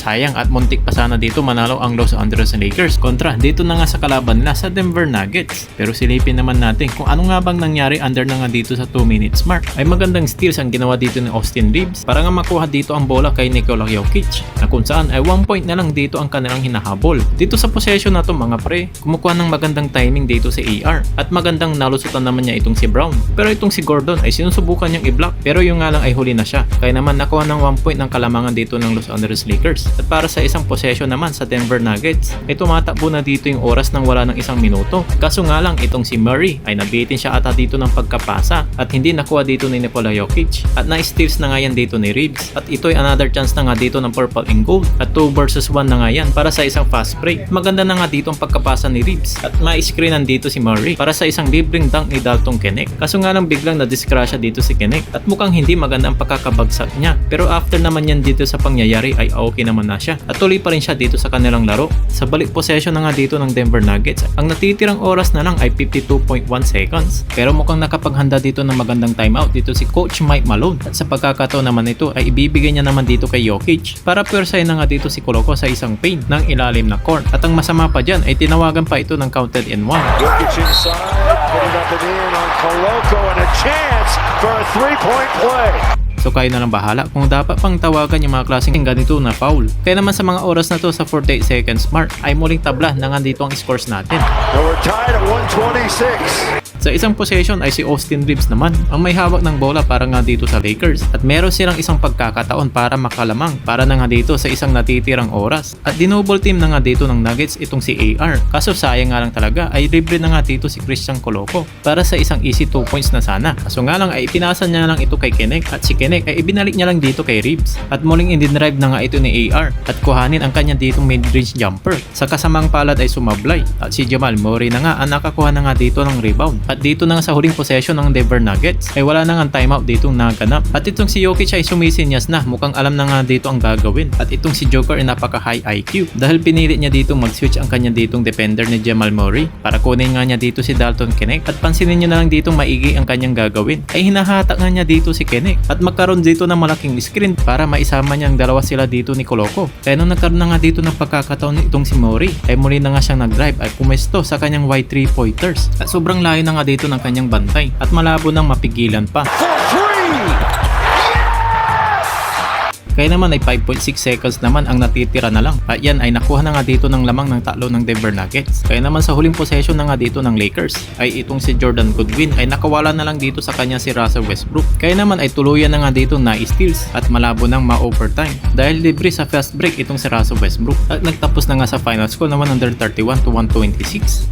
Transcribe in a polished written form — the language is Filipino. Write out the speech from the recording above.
sayang at muntik pa sana dito manalo ang Los Angeles Lakers kontra dito na nga sa kalaban nila sa Denver Nuggets. Pero silipin naman natin kung ano nga bang nangyari under na nga dito sa 2 minutes mark. Ay magandang steals ang ginawa dito ni Austin Reeves para nga makuha dito ang bola kay Nikola Jokic, na kung saan ay 1 point na lang dito ang kanilang hinahabol. Dito sa possession na to mga pre, kumukuha ng magandang timing dito si AR at magandang nalusutan naman niya itong si Brown. Pero itong si Gordon ay sinusubukan niyang i-block, pero yung nga lang ay huli na siya. Kaya naman nakuha ng 1 point ng kalamangan dito ng Los Angeles Lakers. At para sa isang possession naman sa Denver Nuggets, ay tumatakbo na dito yung oras nang wala ng 1 minuto. Kaso nga lang itong si Murray ay nabitin siya ata dito ng pagkapasa at hindi nakuha dito ni Nikola Jokic. At na-steals na nga yan dito ni Reeves. At ito ay another chance na nga dito ng purple and gold. At 2 versus 1 na nga yan para sa isang fast break. Maganda na nga dito ang pagkapasa ni Reeves. At ma-screenan dito si Murray para sa isang libreng dunk ni Dalton Knecht. Kaso nga lang biglang na-discrasya dito si Knecht at mukhang hindi maganda ang pagkakabagsak niya. Pero after naman yan dito sa pangyayari ay okay naman na siya. At tuloy pa rin siya dito sa kanilang laro. Sa balik possession na nga dito ng Denver Nuggets, ang natitirang oras na lang ay 52.1 seconds. Pero mukhang nakapaghanda dito ng magandang timeout dito si Coach Mike Malone. At sa pagkakataon naman ito ay ibibigay niya naman dito kay Jokic para pwersahin na nga dito si Koloko sa isang paint ng ilalim na court. At ang masama pa dyan ay tinawagan pa ito ng counted and 1. Jokic inside, put it up and in on Koloko and a chance for a 3-point play. So kayo na lang bahala kung dapat pang tawagan yung mga klaseng ganito na foul. Kaya naman sa mga oras na to sa 48 seconds mark ay muling tabla na nga dito ang scores natin. So we're tied at 126. Sa isang possession ay si Austin Reeves naman ang may hawak ng bola para nga dito sa Lakers at meron silang isang pagkakataon para makalamang para na nga dito sa isang natitirang oras at dinouble team na nga dito ng Nuggets itong si AR. Kaso sayang nga lang talaga ay libre na nga dito si Christian Koloko para sa isang easy 2 points na sana. Kaso nga lang ay ipinasa niya lang ito kay Knecht at si Knecht ay ibinalik niya lang dito kay Reeves at muling in-drive na nga ito ni AR at kuhanin ang kanya ditong mid-range jumper. Sa kasamang palad ay sumablay at si Jamal Murray na nga ang nakakuha na nga dito ng rebound. At dito na nga sa huling possession ng Denver Nuggets ay wala na nga timeout ditong naganap. At itong si Jokic ay sumisinyas na, mukhang alam na nga dito ang gagawin. At itong si Joker ay napaka high IQ dahil pinili niya ditong mag-switch ang kanya ditong defender ni Jamal Murray para kunin nga niya dito si Dalton Knecht. At pansinin niyo na lang ditong maigi ang kanyang gagawin. Ay hinahatak nga niya dito si Knecht at magkaroon dito ng malaking screen para maisama niyang dalawa sila dito ni Koloko. Kaya nung nagkaroon na nga dito ng pagkakataon itong si Murray ay muli na nga siyang nag-drive ay pumesto sa kanyang wide 3-pointers. At sobrang layo na nga dito ng kanyang bantay at malabo nang mapigilan pa. Kaya naman ay 5.6 seconds naman ang natitira na lang. At yan ay nakuha na nga dito ng lamang ng talo ng Denver Nuggets. Kaya naman sa huling possession na nga dito ng Lakers ay itong si Jordan Goodwin ay nakawala na lang dito sa kanya si Russell Westbrook. Kaya naman ay tuluyan na nga dito na steals at malabo nang ma-overtime dahil libre sa fast break itong si Russell Westbrook. At nagtapos na nga sa final score na 131-126.